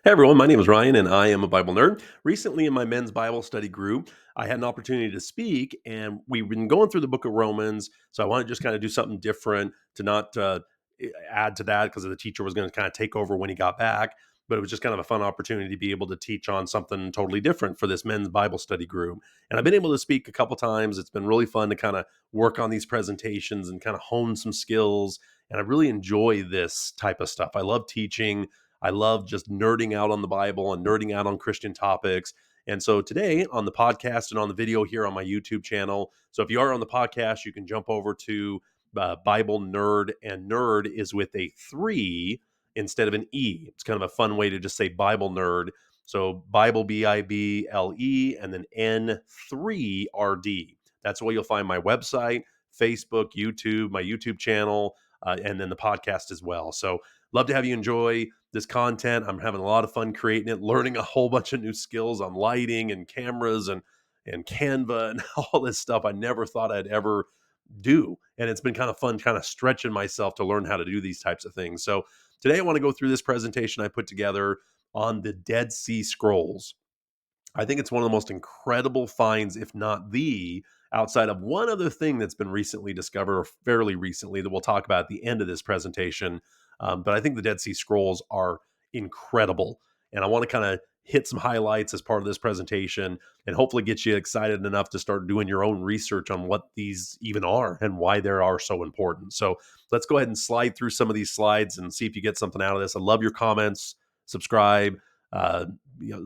Hey everyone, my name is Ryan and I am a Bible nerd. Recently, in my men's Bible study group, I had an opportunity to speak, and we've been going through the book of Romans. So I want to just kind of do something different to not add to that because the teacher was going to kind of take over when he got back. But it was just kind of a fun opportunity to be able to teach on something totally different for this men's Bible study group. And I've been able to speak a couple times. It's been really fun to kind of work on these presentations and kind of hone some skills. And I really enjoy this type of stuff. I love teaching. I love just nerding out on the Bible and nerding out on Christian topics. And so today on the podcast and on the video here on my YouTube channel. So if you are on the podcast, you can jump over to Bible Nerd, and nerd is with a 3 instead of an E. It's kind of a fun way to just say Bible Nerd. So Bible, Bible, and then N3RD. That's where you'll find my website, Facebook, YouTube, my YouTube channel, and then the podcast as well. So love to have you enjoy this content. I'm having a lot of fun creating it, learning a whole bunch of new skills on lighting and cameras and Canva and all this stuff I never thought I'd ever do. And it's been kind of fun, kind of stretching myself to learn how to do these types of things. So today I want to go through this presentation I put together on the Dead Sea Scrolls. I think it's one of the most incredible finds, if not the, outside of one other thing that's been recently discovered or fairly recently that we'll talk about at the end of this presentation. But I think the Dead Sea Scrolls are incredible. And I want to kind of hit some highlights as part of this presentation and hopefully get you excited enough to start doing your own research on what these even are and why they are so important. So let's go ahead and slide through some of these slides and see if you get something out of this. I love your comments, subscribe, uh,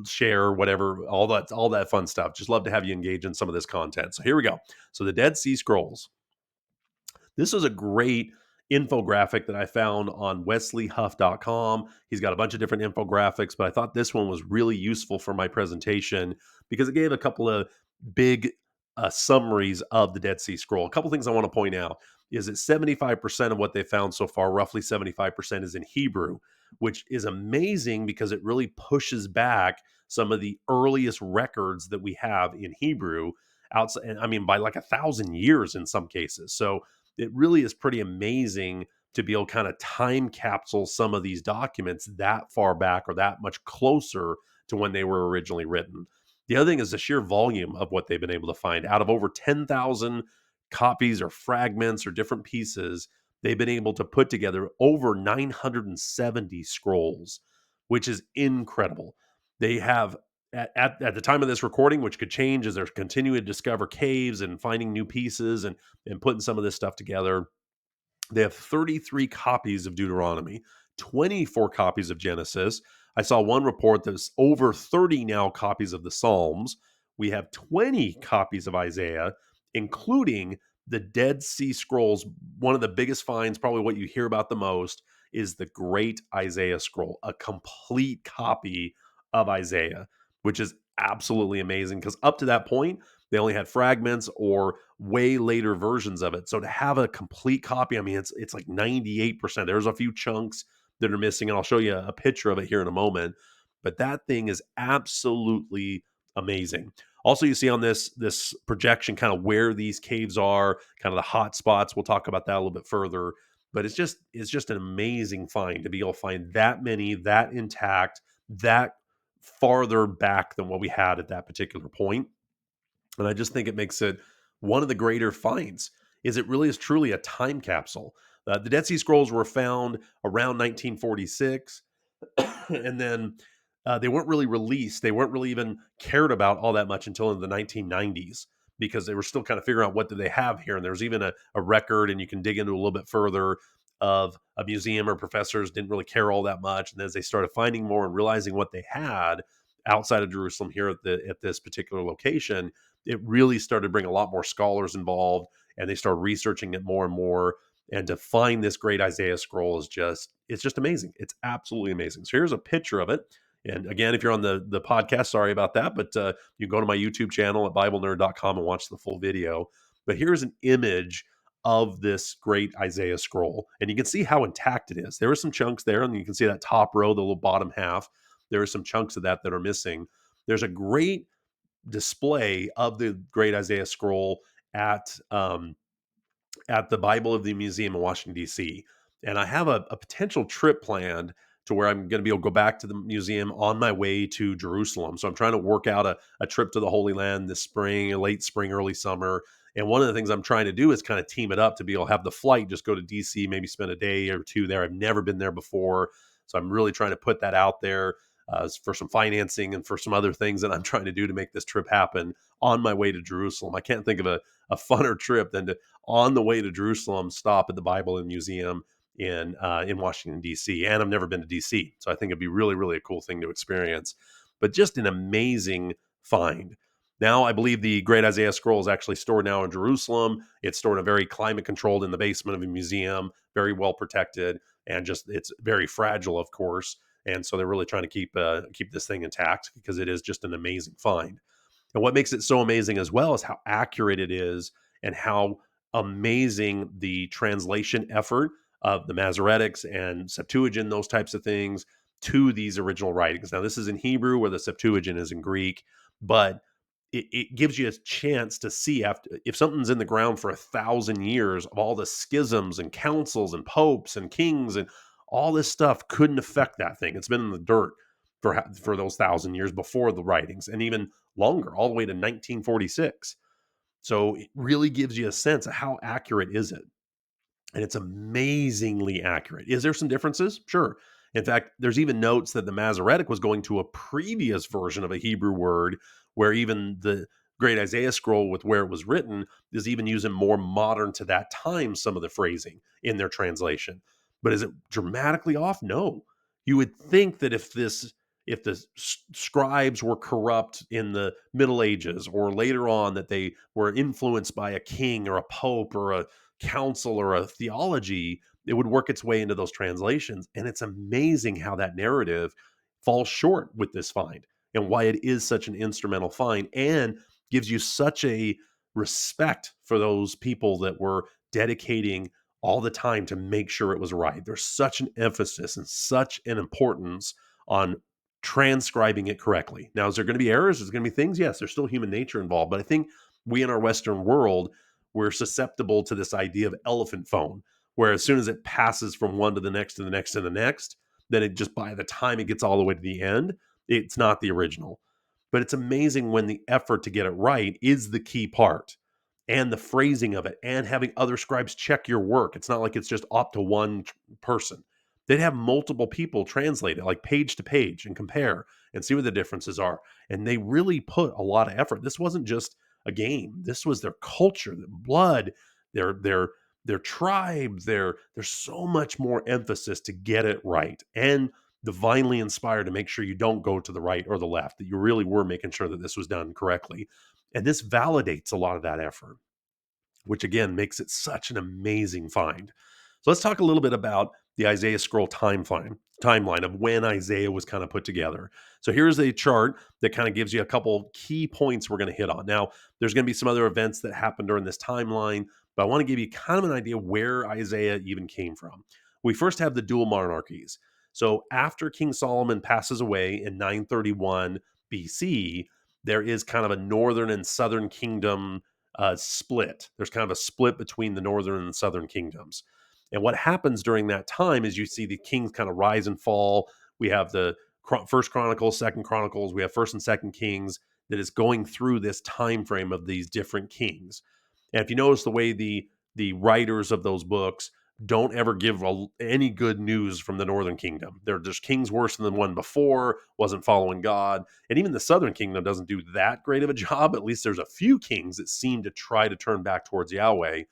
share, whatever, all that fun stuff. Just love to have you engage in some of this content. So here we go. So the Dead Sea Scrolls. This was a great infographic that I found on wesleyhuff.com. He's got a bunch of different infographics, but I thought this one was really useful for my presentation because it gave a couple of big summaries of the Dead Sea Scroll. A couple things I want to point out is that 75% of what they found so far, roughly 75%, is in Hebrew, which is amazing because it really pushes back some of the earliest records that we have in Hebrew outside, and I mean by like 1,000 years in some cases. So it really is pretty amazing to be able to kind of time capsule some of these documents that far back or that much closer to when they were originally written. The other thing is the sheer volume of what they've been able to find. Out of over 10,000 copies or fragments or different pieces, they've been able to put together over 970 scrolls, which is incredible. They have at the time of this recording, which could change as they're continuing to discover caves and finding new pieces and putting some of this stuff together. They have 33 copies of Deuteronomy, 24 copies of Genesis. I saw one report that's over 30 now copies of the Psalms. We have 20 copies of Isaiah, including the Dead Sea Scrolls. One of the biggest finds, probably what you hear about the most, is the Great Isaiah Scroll, a complete copy of Isaiah, which is absolutely amazing because up to that point, they only had fragments or way later versions of it. So to have a complete copy, I mean, it's like 98%. There's a few chunks that are missing, and I'll show you a picture of it here in a moment. But that thing is absolutely amazing. Also, you see on this projection kind of where these caves are, kind of the hot spots. We'll talk about that a little bit further. But it's just an amazing find to be able to find that many, that intact, that farther back than what we had at that particular point. And I just think it makes it one of the greater finds. Is it really is truly a time capsule. The Dead Sea Scrolls were found around 1946, and then they weren't really released. They weren't really even cared about all that much until in the 1990s because they were still kind of figuring out what do they have here. And there's even a record, and you can dig into a little bit further of a museum or professors didn't really care all that much. And as they started finding more and realizing what they had outside of Jerusalem here at this particular location, it really started to bring a lot more scholars involved, and they started researching it more and more. And to find this great Isaiah scroll it's just amazing. It's absolutely amazing. So here's a picture of it. And again, if you're on the podcast, sorry about that, but you can go to my YouTube channel at BibleNerd.com and watch the full video. But here's an image of this great Isaiah scroll. And you can see how intact it is. There are some chunks there, and you can see that top row, the little bottom half. There are some chunks of that are missing. There's a great display of the great Isaiah scroll at the Bible of the Museum in Washington, D.C. And I have a potential trip planned to where I'm going to be able to go back to the museum on my way to Jerusalem. So I'm trying to work out a trip to the Holy Land this spring, late spring, early summer. And one of the things I'm trying to do is kind of team it up to be able to have the flight, just go to DC, maybe spend a day or two there. I've never been there before. So I'm really trying to put that out there for some financing and for some other things that I'm trying to do to make this trip happen on my way to Jerusalem. I can't think of a funner trip than to, on the way to Jerusalem, stop at the Bible and Museum in Washington D.C. And I've never been to D.C., so I think it'd be really, really a cool thing to experience. But just an amazing find. Now, I believe the Great Isaiah Scroll is actually stored now in Jerusalem. It's stored in a very climate controlled in the basement of a museum, very well protected, and just it's very fragile, of course. And so they're really trying to keep this thing intact because it is just an amazing find. And what makes it so amazing as well is how accurate it is and how amazing the translation effort of the Masoretics and Septuagint, those types of things, to these original writings. Now, this is in Hebrew where the Septuagint is in Greek, but it gives you a chance to see after if something's in the ground for 1,000 years of all the schisms and councils and popes and kings and all this stuff couldn't affect that thing. It's been in the dirt for those 1,000 years before the writings, and even longer, all the way to 1946. So it really gives you a sense of how accurate is it. And it's amazingly accurate. Is there some differences? Sure. In fact, there's even notes that the Masoretic was going to a previous version of a Hebrew word where even the Great Isaiah Scroll, with where it was written, is even using more modern to that time some of the phrasing in their translation. But is it dramatically off? No. You would think that if the scribes were corrupt in the Middle Ages or later on, that they were influenced by a king or a pope or a council or a theology, it would work its way into those translations. And it's amazing how that narrative falls short with this find and why it is such an instrumental find and gives you such a respect for those people that were dedicating all the time to make sure it was right. There's such an emphasis and such an importance on transcribing it correctly. Now, is there going to be errors? There's going to be things. Yes, there's still human nature involved. But I think we in our Western world, we're susceptible to this idea of elephant phone, where as soon as it passes from one to the next to the next to the next, then it just by the time it gets all the way to the end, it's not the original. But it's amazing when the effort to get it right is the key part and the phrasing of it and having other scribes check your work. It's not like it's just up to one person. They'd have multiple people translate it, like page to page, and compare and see what the differences are. And they really put a lot of effort. This wasn't just a game. This was their culture, their blood, their tribe. There's so much more emphasis to get it right and divinely inspired to make sure you don't go to the right or the left, that you really were making sure that this was done correctly. And this validates a lot of that effort, which again makes it such an amazing find. So let's talk a little bit about the Isaiah scroll timeline of when Isaiah was kind of put together. So here's a chart that kind of gives you a couple key points we're going to hit on. Now, there's going to be some other events that happened during this timeline, but I want to give you kind of an idea where Isaiah even came from. We first have the dual monarchies. So after King Solomon passes away in 931 BC, there is kind of a northern and southern kingdom split. There's kind of a split between the northern and southern kingdoms. And what happens during that time is you see the kings kind of rise and fall. We have the First Chronicles, Second Chronicles. We have First and Second Kings that is going through this time frame of these different kings. And if you notice the way the writers of those books don't ever give any good news from the northern kingdom. They're just kings worse than the one before, wasn't following God. And even the southern kingdom doesn't do that great of a job. At least there's a few kings that seem to try to turn back towards Yahweh.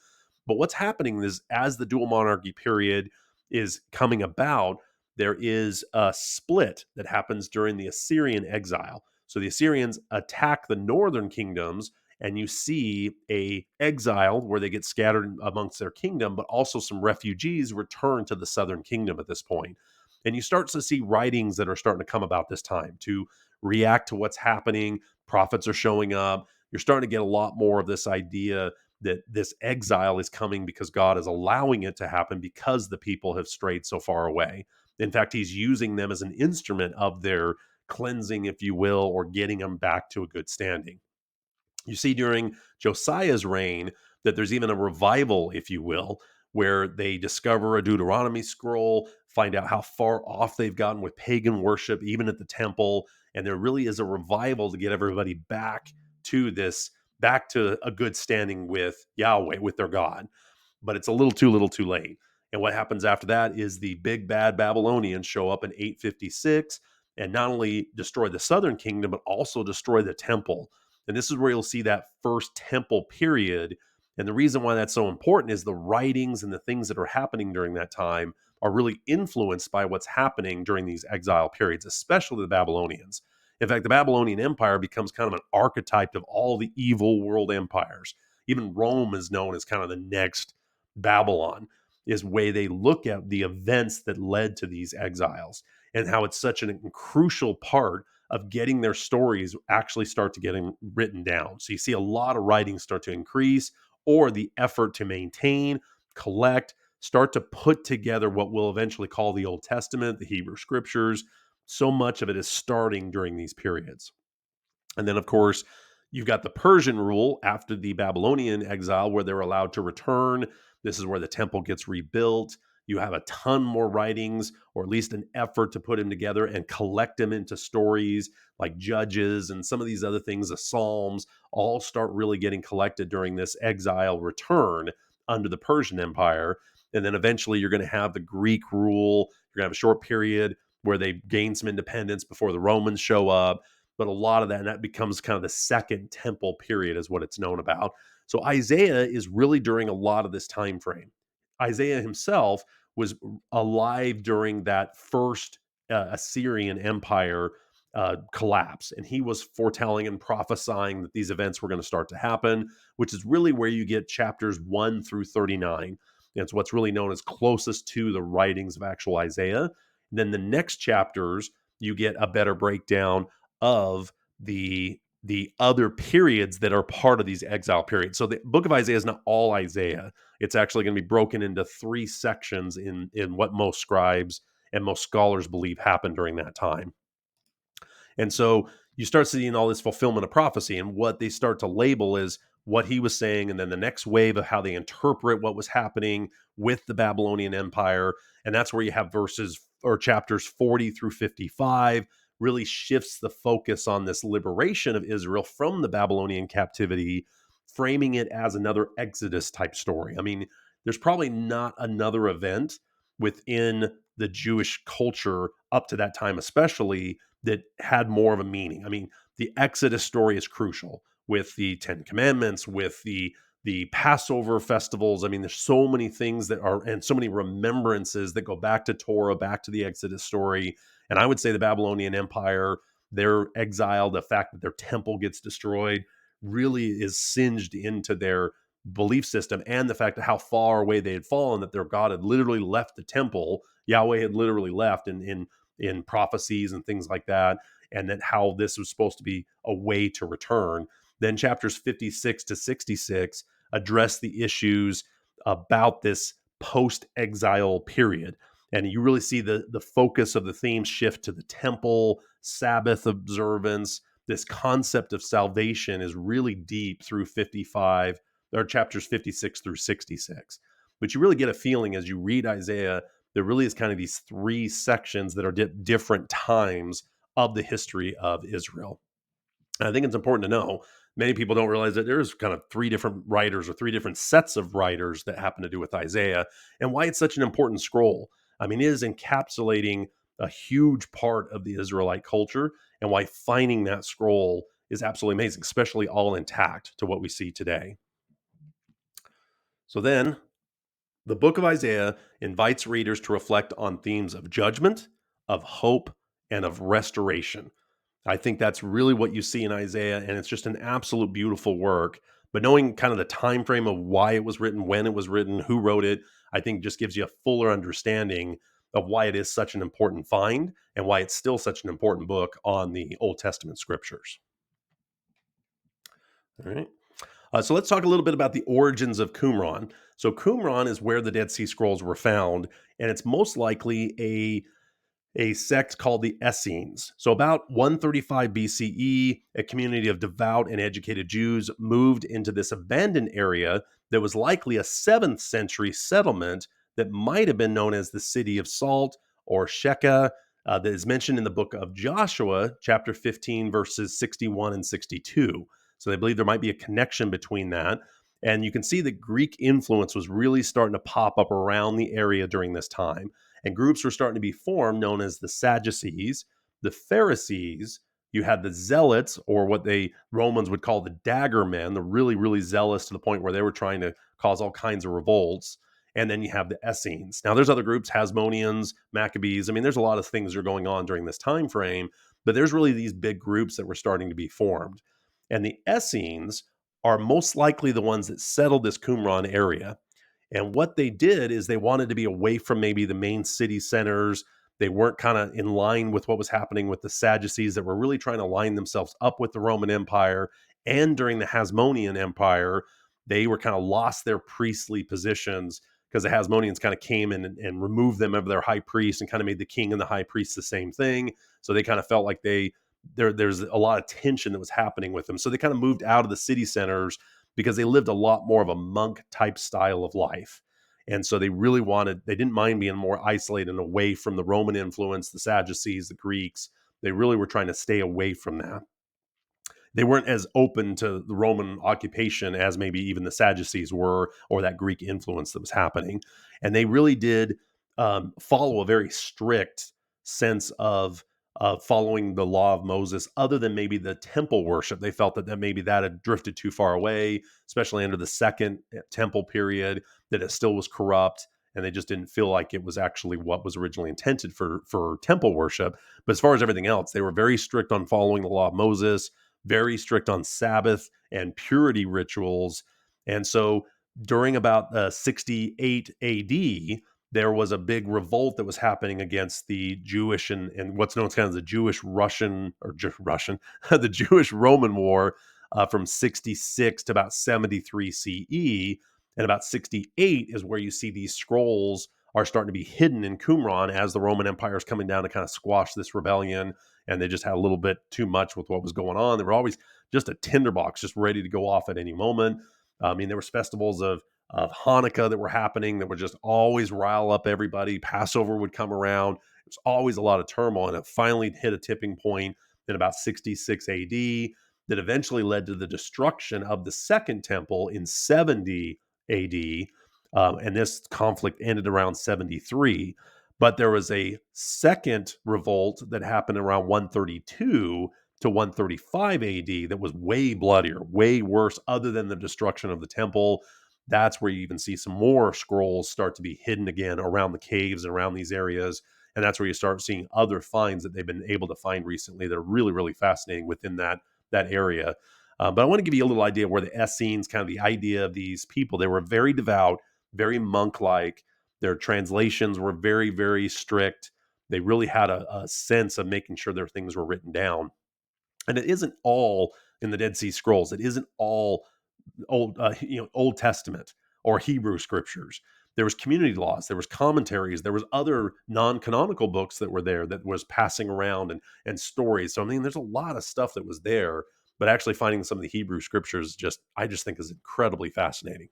But what's happening is as the dual monarchy period is coming about, there is a split that happens during the Assyrian exile. So the Assyrians attack the northern kingdoms, and you see a exile where they get scattered amongst their kingdom, but also some refugees return to the southern kingdom at this point. And you start to see writings that are starting to come about this time to react to what's happening. Prophets are showing up. You're starting to get a lot more of this idea that this exile is coming because God is allowing it to happen because the people have strayed so far away. In fact, he's using them as an instrument of their cleansing, if you will, or getting them back to a good standing. You see during Josiah's reign that there's even a revival, if you will, where they discover a Deuteronomy scroll. find out how far off they've gotten with pagan worship, even at the temple. And there really is a revival to get everybody back to a good standing with Yahweh, with their God. But it's a little too late. And what happens after that is the big bad Babylonians show up in 856 and not only destroy the southern kingdom, but also destroy the temple. And this is where you'll see that first temple period. And the reason why that's so important is the writings and the things that are happening during that time are really influenced by what's happening during these exile periods, especially the Babylonians. In fact, the Babylonian Empire becomes kind of an archetype of all the evil world empires. Even Rome is known as kind of the next Babylon, is way they look at the events that led to these exiles and how it's such a crucial part of getting their stories actually start to getting written down. So you see a lot of writings start to increase, or the effort to maintain, collect, start to put together what we'll eventually call the Old Testament, the Hebrew scriptures. So much of it is starting during these periods. And then, of course, you've got the Persian rule after the Babylonian exile where they're allowed to return. This is where the temple gets rebuilt. You have a ton more writings, or at least an effort to put them together and collect them into stories like Judges and some of these other things, the Psalms, all start really getting collected during this exile return under the Persian Empire. And then eventually you're going to have the Greek rule. You're going to have a short period where they gain some independence before the Romans show up. But a lot of that, and that becomes kind of the second temple period is what it's known about. So Isaiah is really during a lot of this time frame. Isaiah himself was alive during that first Assyrian Empire collapse, and he was foretelling and prophesying that these events were going to start to happen, which is really where you get chapters 1 through 39. It's what's really known as closest to the writings of actual Isaiah. And then the next chapters, you get a better breakdown of the other periods that are part of these exile periods. So the book of Isaiah is not all Isaiah. It's actually going to be broken into 3 sections in what most scribes and most scholars believe happened during that time. And so you start seeing all this fulfillment of prophecy, and what they start to label is what he was saying, and then the next wave of how they interpret what was happening with the Babylonian Empire. And that's where you have verses or chapters 40 through 55 really shifts the focus on this liberation of Israel from the Babylonian captivity, framing it as another Exodus type story. I mean, there's probably not another event within the Jewish culture up to that time, especially, that had more of a meaning. I mean, the Exodus story is crucial with the Ten Commandments, with the Passover festivals. I mean, there's so many things that are, and so many remembrances that go back to Torah, back to the Exodus story. And I would say the Babylonian Empire, their exile, the fact that their temple gets destroyed, really is singed into their belief system, and the fact of how far away they had fallen, that their God had literally left the temple. Yahweh had literally left in prophecies and things like that, and that how this was supposed to be a way to return. Then chapters 56 to 66 address the issues about this post-exile period. And you really see the focus of the theme shift to the temple, Sabbath observance. This concept of salvation is really deep through 55, or chapters 56 through 66. But you really get a feeling as you read Isaiah, there really is kind of these 3 sections that are different times of the history of Israel. And I think it's important to know, many people don't realize that there's kind of 3 different writers or 3 different sets of writers that happen to do with Isaiah, and why it's such an important scroll. I mean, it is encapsulating a huge part of the Israelite culture, and why finding that scroll is absolutely amazing, especially all intact to what we see today. So then, the book of Isaiah invites readers to reflect on themes of judgment, of hope, and of restoration. I think that's really what you see in Isaiah, and it's just an absolute beautiful work. But knowing kind of the time frame of why it was written, when it was written, who wrote it, I think just gives you a fuller understanding of why it is such an important find and why it's still such an important book on the Old Testament scriptures. All right. So let's talk a little bit about the origins of Qumran. So Qumran is where the Dead Sea Scrolls were found, and it's most likely a sect called the Essenes. So about 135 BCE, a community of devout and educated Jews moved into this abandoned area that was likely a 7th century settlement that might have been known as the city of Salt or Shechem, that is mentioned in the book of Joshua, chapter 15, verses 61 and 62. So they believe there might be a connection between that. And you can see that Greek influence was really starting to pop up around the area during this time. And groups were starting to be formed known as the Sadducees, the Pharisees. You had the Zealots, or what they Romans would call the dagger men, the really, really zealous to the point where they were trying to cause all kinds of revolts. And then you have the Essenes. Now, there's other groups, Hasmoneans, Maccabees. I mean, there's a lot of things that are going on during this time frame, but there's really these big groups that were starting to be formed. And the Essenes are most likely the ones that settled this Qumran area. And what they did is they wanted to be away from maybe the main city centers. They weren't kind of in line with what was happening with the Sadducees that were really trying to line themselves up with the Roman Empire. And during the Hasmonean Empire, they were kind of lost their priestly positions because the Hasmoneans kind of came in and removed them of their high priest and kind of made the king and the high priest the same thing. So they kind of felt like there's a lot of tension that was happening with them. So they kind of moved out of the city centers because they lived a lot more of a monk type style of life. And so they didn't mind being more isolated and away from the Roman influence, the Sadducees, the Greeks. They really were trying to stay away from that. They weren't as open to the Roman occupation as maybe even the Sadducees were, or that Greek influence that was happening. And they really did follow a very strict sense of following the law of Moses, other than maybe the temple worship. They felt that maybe that had drifted too far away, especially under the second temple period, that it still was corrupt. And they just didn't feel like it was actually what was originally intended for temple worship. But as far as everything else, they were very strict on following the law of Moses, very strict on Sabbath and purity rituals. And so during about 68 AD, there was a big revolt that was happening against the Jewish and what's known as kind of the Jewish Russian or Russian, the Jewish Roman War from 66 to about 73 CE. And about 68 is where you see these scrolls are starting to be hidden in Qumran as the Roman Empire is coming down to kind of squash this rebellion. And they just had a little bit too much with what was going on. They were always just a tinderbox, just ready to go off at any moment. I mean, there was festivals of Hanukkah that were happening that would just always rile up everybody. Passover would come around. It was always a lot of turmoil. And it finally hit a tipping point in about 66 AD that eventually led to the destruction of the Second Temple in 70 AD. And this conflict ended around 73. But there was a second revolt that happened around 132 to 135 AD that was way bloodier, way worse, other than the destruction of the temple. That's where you even see some more scrolls start to be hidden again around the caves and around these areas. And that's where you start seeing other finds that they've been able to find recently that are really, really fascinating within that area. But I want to give you a little idea where the Essenes, kind of the idea of these people, they were very devout, very monk-like. Their translations were very, very strict. They really had a sense of making sure their things were written down. And it isn't all in the Dead Sea Scrolls. It isn't all Old Testament or Hebrew scriptures. There was community laws, there was commentaries, there was other non-canonical books that were there that was passing around and stories. So I mean, there's a lot of stuff that was there, but actually finding some of the Hebrew scriptures I just think is incredibly fascinating.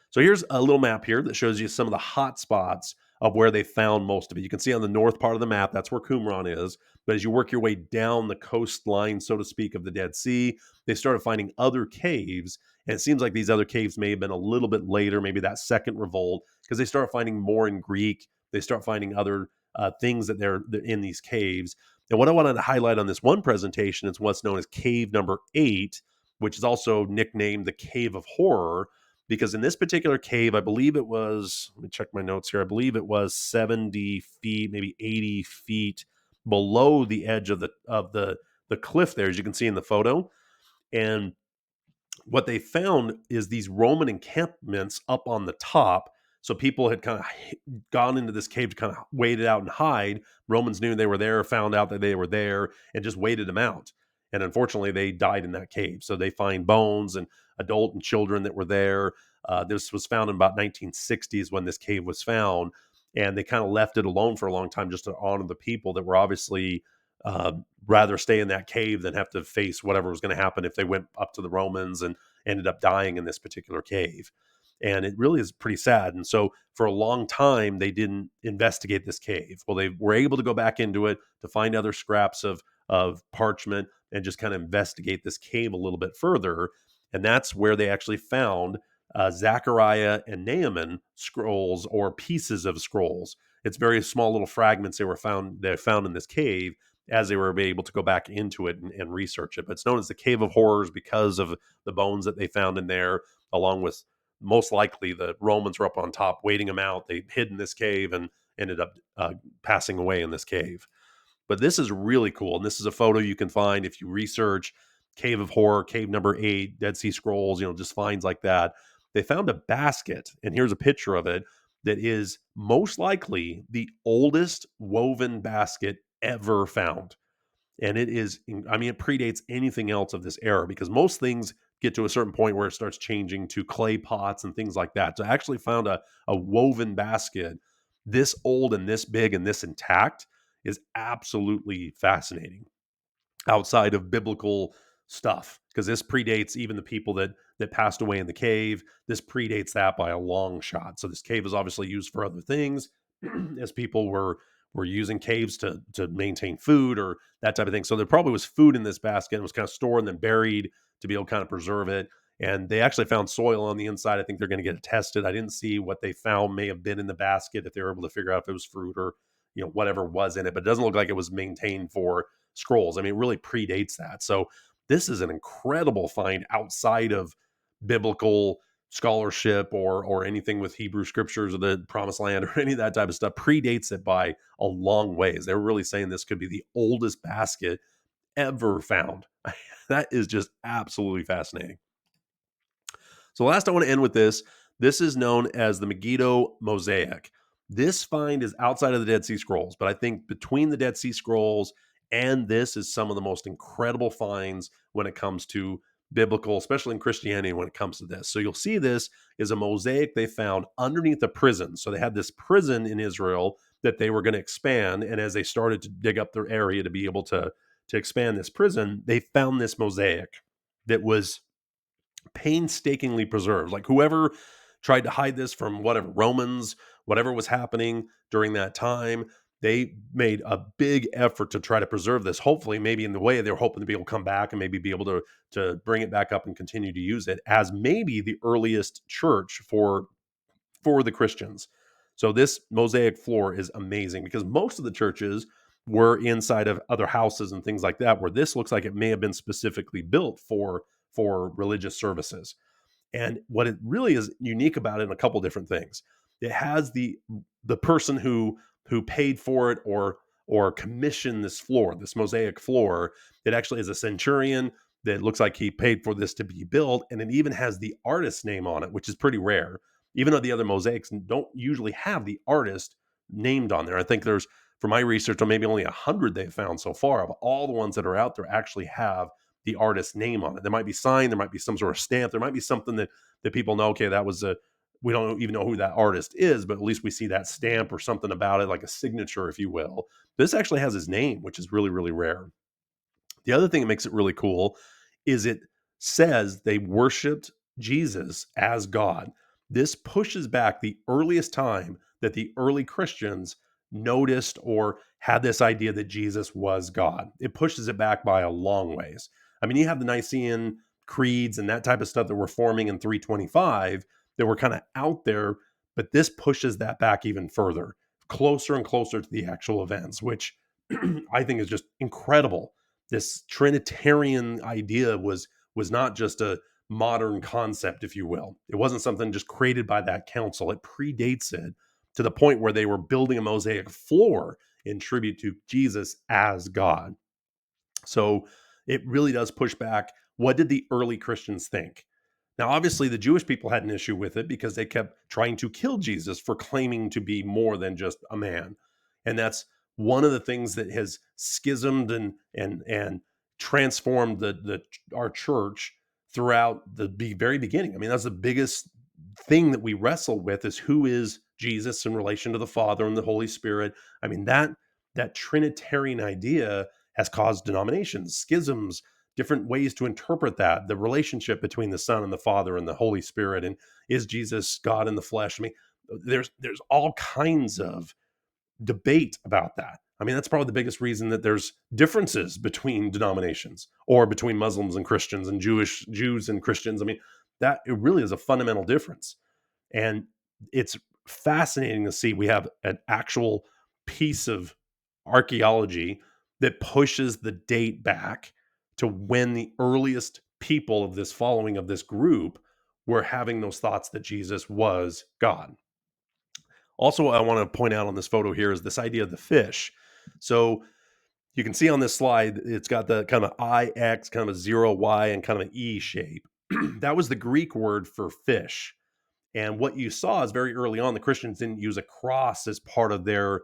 So here's a little map here that shows you some of the hot spots of where they found most of it. You can see on the north part of the map, that's where Qumran is. But as you work your way down the coastline, so to speak, of the Dead Sea, they started finding other caves. And it seems like these other caves may have been a little bit later, maybe that second revolt, because they start finding more in Greek. They start finding other things that they're in these caves. And what I wanted to highlight on this one presentation is what's known as cave number 8, which is also nicknamed the Cave of Horror, because in this particular cave, I believe it was, let me check my notes here, I believe it was 70 feet, maybe 80 feet below the edge of the cliff there, as you can see in the photo. And what they found is these Roman encampments up on the top. So people had kind of gone into this cave to kind of wait it out and hide. Romans knew they were there, found out that they were there, and just waited them out. And unfortunately, they died in that cave. So they find bones and adult and children that were there. This was found in about 1960s when this cave was found. And they kind of left it alone for a long time just to honor the people that were obviously rather stay in that cave than have to face whatever was going to happen if they went up to the Romans and ended up dying in this particular cave. And it really is pretty sad. And so for a long time, they didn't investigate this cave. Well, they were able to go back into it to find other scraps of parchment and just kind of investigate this cave a little bit further. And that's where they actually found Zechariah and Naaman scrolls, or pieces of scrolls. It's very small little fragments they found in this cave as they were able to go back into it and research it. But it's known as the Cave of Horrors because of the bones that they found in there, along with, most likely, the Romans were up on top waiting them out. They hid in this cave and ended up passing away in this cave. But this is really cool. And this is a photo you can find if you research Cave of Horror, Cave number 8, Dead Sea Scrolls, just finds like that. They found a basket, and here's a picture of it, that is most likely the oldest woven basket ever found. And it is, I mean, it predates anything else of this era, because most things get to a certain point where it starts changing to clay pots and things like that. So I actually found a woven basket this old and this big and this intact is absolutely fascinating outside of biblical stuff, because this predates even the people that passed away in the cave. This predates that by a long shot. So this cave is obviously used for other things as people were using caves to maintain food or that type of thing. So there probably was food in this basket. It was kind of stored and then buried to be able to kind of preserve it. And they actually found soil on the inside. I think they're going to get it tested. I didn't see what they found may have been in the basket, if they were able to figure out if it was fruit or whatever was in it. But it doesn't look like it was maintained for scrolls. I mean, it really predates that. So this is an incredible find outside of biblical scholarship or anything with Hebrew scriptures or the promised land or any of that type of stuff. Predates it by a long ways. They're really saying this could be the oldest basket ever found. That is just absolutely fascinating. So last, I want to end with this. This is known as the Megiddo Mosaic. This find is outside of the Dead Sea Scrolls, but I think between the Dead Sea Scrolls and this is some of the most incredible finds when it comes to biblical, especially in Christianity, when it comes to this. So you'll see this is a mosaic they found underneath a prison. So they had this prison in Israel that they were going to expand. And as they started to dig up their area to be able to expand this prison, they found this mosaic that was painstakingly preserved. Like, whoever tried to hide this from whatever Romans, whatever was happening during that time, they made a big effort to try to preserve this. Hopefully, maybe in the way they were hoping to be able to come back and maybe be able to bring it back up and continue to use it as maybe the earliest church for the Christians. So this mosaic floor is amazing, because most of the churches were inside of other houses and things like that, where this looks like it may have been specifically built for religious services. And what it really is unique about it, in a couple different things, it has the person who paid for it or commissioned this floor, this mosaic floor. It actually is a centurion that looks like he paid for this to be built, and it even has the artist's name on it, which is pretty rare. Even though the other mosaics don't usually have the artist named on there. I think there's, for my research, on maybe only 100 they've found so far, of all the ones that are out there, actually have the artist's name on it. There might be signed, there might be some sort of stamp, there might be something that people know, okay, that was we don't even know who that artist is, but at least we see that stamp or something about it, like a signature, if you will. This actually has his name, which is really, really rare. The other thing that makes it really cool is it says they worshiped Jesus as God. This pushes back the earliest time that the early Christians noticed or had this idea that Jesus was God. It pushes it back by a long ways. I mean, you have the Nicene creeds and that type of stuff that were forming in 325 that were kind of out there, but this pushes that back even further, closer and closer to the actual events, which I think is just incredible. This Trinitarian idea was not just a modern concept, if you will. It wasn't something just created by that council. It predates it to the point where they were building a mosaic floor in tribute to Jesus as God. So it really does push back. What did the early Christians think? Now, obviously, the Jewish people had an issue with it because they kept trying to kill Jesus for claiming to be more than just a man. And that's one of the things that has schismed and transformed our church throughout the very beginning. I mean, that's the biggest thing that we wrestle with, is who is Jesus in relation to the Father and the Holy Spirit. I mean, that Trinitarian idea has caused denominations, schisms, different ways to interpret that, the relationship between the Son and the Father and the Holy Spirit, and is Jesus God in the flesh? I mean, there's all kinds of debate about that. I mean, that's probably the biggest reason that there's differences between denominations, or between Muslims and Christians and Jews and Christians. I mean, that it really is a fundamental difference. And it's fascinating to see we have an actual piece of archaeology that pushes the date back to when the earliest people of this following of this group were having those thoughts that Jesus was God. Also, I want to point out on this photo here is this idea of the fish. So you can see on this slide, it's got the kind of IX, kind of a zero Y, and kind of an E shape. That was the Greek word for fish. And what you saw is very early on, the Christians didn't use a cross as part of their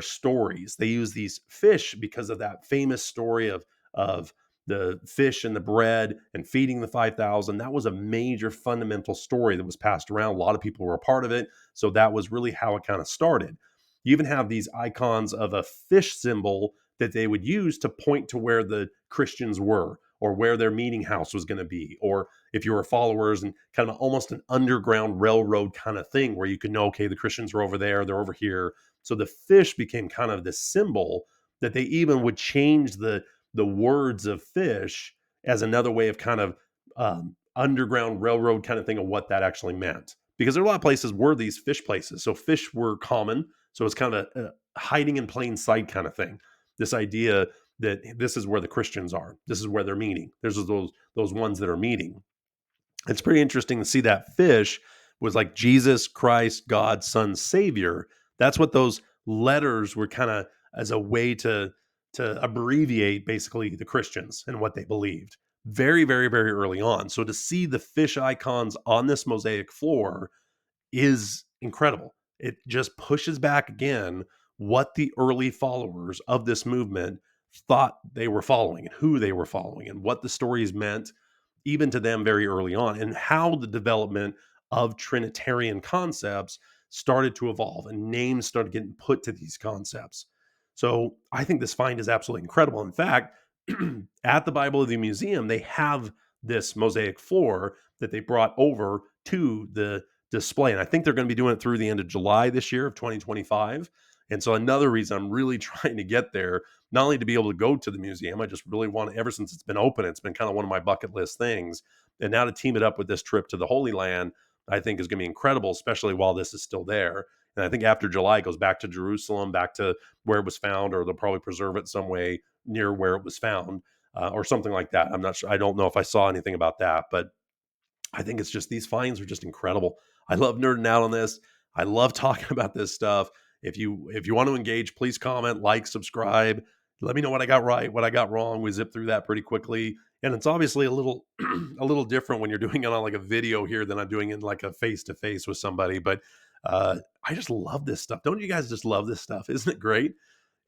stories. They used these fish because of that famous story of the fish and the bread and feeding the 5,000. That was a major fundamental story that was passed around. A lot of people were a part of it. So that was really how it kind of started. You even have these icons of a fish symbol that they would use to point to where the Christians were, or where their meeting house was going to be, or if you were followers, and kind of almost an underground railroad kind of thing where you could know, okay, the Christians are over there, they're over here. So the fish became kind of this symbol that they even would change the words of fish as another way of kind of underground railroad kind of thing of what that actually meant. Because there are a lot of places were these fish places. So fish were common. So it's kind of a hiding in plain sight kind of thing. This idea that this is where the Christians are. This is where they're meeting. There's those ones that are meeting. It's pretty interesting to see that fish was like Jesus Christ, God, Son, Savior. That's what those letters were kind of as a way to abbreviate basically the Christians and what they believed. Very, very, very early on. So to see the fish icons on this mosaic floor is incredible. It just pushes back again what the early followers of this movement thought they were following, and who they were following, and what the stories meant, even to them very early on, and how the development of Trinitarian concepts started to evolve and names started getting put to these concepts. So I think this find is absolutely incredible. In fact, at the BibleStudy Museum, they have this mosaic floor that they brought over to the display. And I think they're going to be doing it through the end of July this year of 2025. And so another reason I'm really trying to get there, not only to be able to go to the museum, I just really want to, ever since it's been open, it's been kind of one of my bucket list things. And now to team it up with this trip to the Holy Land, I think is going to be incredible, especially while this is still there. And I think after July, it goes back to Jerusalem, back to where it was found, or they'll probably preserve it some way near where it was found, or something like that. I'm not sure. I don't know if I saw anything about that, but I think it's just these finds are just incredible. I love nerding out on this. I love talking about this stuff. If you want to engage, please comment, like, subscribe. Let me know what I got right, what I got wrong. We zip through that pretty quickly. And it's obviously a little a little different when you're doing it on like a video here than I'm doing in like a face-to-face with somebody. But I just love this stuff. Don't you guys just love this stuff? Isn't it great?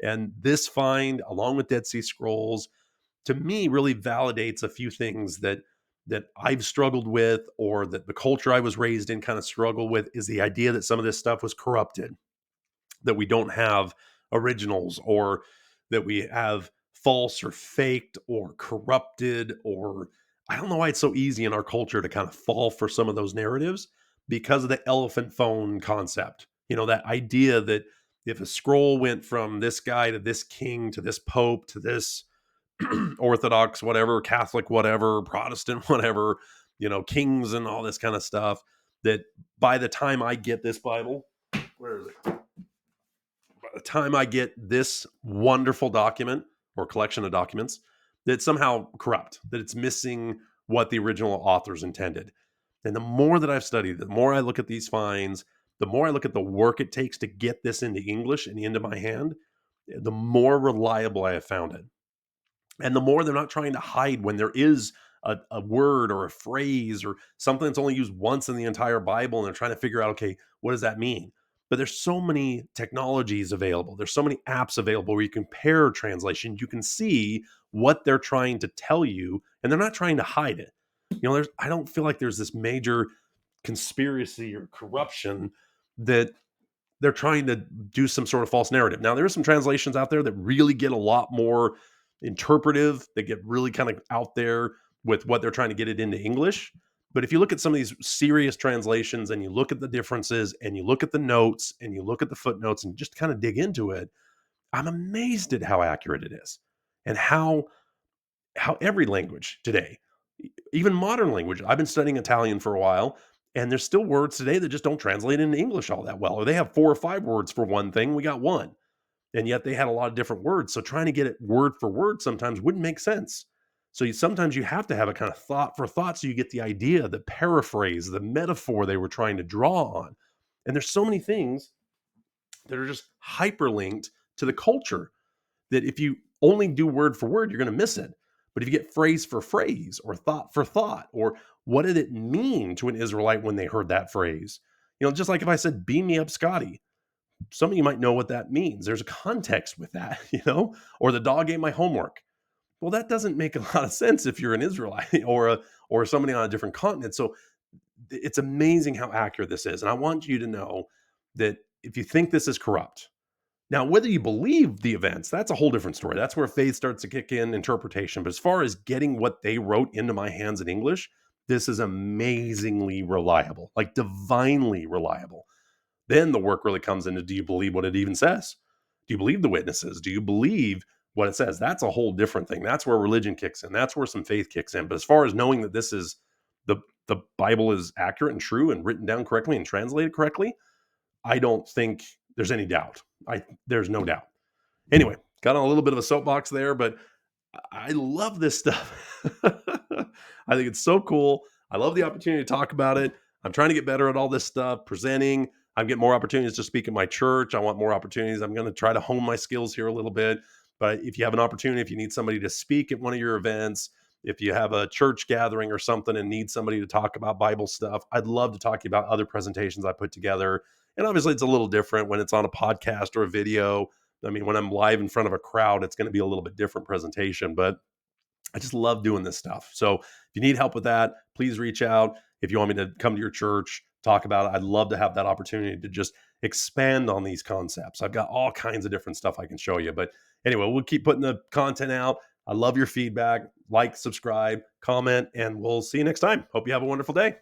And this find, along with Dead Sea Scrolls, to me really validates a few things that I've struggled with, or that the culture I was raised in kind of struggled with, is the idea that some of this stuff was corrupted, that we don't have originals, or that we have false or faked or corrupted, or I don't know why it's so easy in our culture to kind of fall for some of those narratives because of the elephant phone concept. You know, that idea that if a scroll went from this guy to this king to this pope to this Orthodox, whatever, Catholic, whatever, Protestant, whatever, kings and all this kind of stuff, that by the time I get this Bible, where is it? By the time I get this wonderful document or collection of documents, that somehow corrupt, that it's missing what the original authors intended. And the more that I've studied, the more I look at these finds, the more I look at the work it takes to get this into English and into my hand, the more reliable I have found it. And the more they're not trying to hide when there is a word or a phrase or something that's only used once in the entire Bible, and they're trying to figure out, okay, what does that mean? But there's so many technologies available. There's so many apps available where you compare translation. You can see what they're trying to tell you, and they're not trying to hide it. I don't feel like there's this major conspiracy or corruption that they're trying to do some sort of false narrative. Now, there are some translations out there that really get a lot more interpretive. They get really kind of out there with what they're trying to get it into English. But if you look at some of these serious translations and you look at the differences and you look at the notes and you look at the footnotes and just kind of dig into it, I'm amazed at how accurate it is and how every language today, even modern language. I've been studying Italian for a while, and there's still words today that just don't translate into English all that well. Or they have 4 or 5 words for one thing, we got one. And yet they had a lot of different words. So trying to get it word for word sometimes wouldn't make sense. So sometimes you have to have a kind of thought for thought so you get the idea, the paraphrase, the metaphor they were trying to draw on. And there's so many things that are just hyperlinked to the culture that if you only do word for word, you're going to miss it. But if you get phrase for phrase or thought for thought, or what did it mean to an Israelite when they heard that phrase? Just like if I said, beam me up, Scotty, some of you might know what that means. There's a context with that, or the dog ate my homework. Well, that doesn't make a lot of sense if you're an Israelite or somebody on a different continent. So it's amazing how accurate this is. And I want you to know that if you think this is corrupt, now, whether you believe the events, that's a whole different story. That's where faith starts to kick in, interpretation. But as far as getting what they wrote into my hands in English, this is amazingly reliable, like divinely reliable. Then the work really comes into, do you believe what it even says? Do you believe the witnesses? Do you believe what it says? That's a whole different thing. That's where religion kicks in. That's where some faith kicks in. But as far as knowing that this is the Bible is accurate and true and written down correctly and translated correctly, I don't think there's any doubt. There's no doubt. Anyway, got on a little bit of a soapbox there, but I love this stuff. I think it's so cool. I love the opportunity to talk about it. I'm trying to get better at all this stuff, presenting. I'm getting more opportunities to speak at my church. I want more opportunities. I'm going to try to hone my skills here a little bit. But if you have an opportunity, if you need somebody to speak at one of your events, if you have a church gathering or something and need somebody to talk about Bible stuff, I'd love to talk to you about other presentations I put together. And obviously, it's a little different when it's on a podcast or a video. I mean, when I'm live in front of a crowd, it's going to be a little bit different presentation, but I just love doing this stuff. So if you need help with that, please reach out. If you want me to come to your church, talk about it, I'd love to have that opportunity to just expand on these concepts. I've got all kinds of different stuff I can show you. But anyway, we'll keep putting the content out. I love your feedback. Like, subscribe, comment, and we'll see you next time. Hope you have a wonderful day.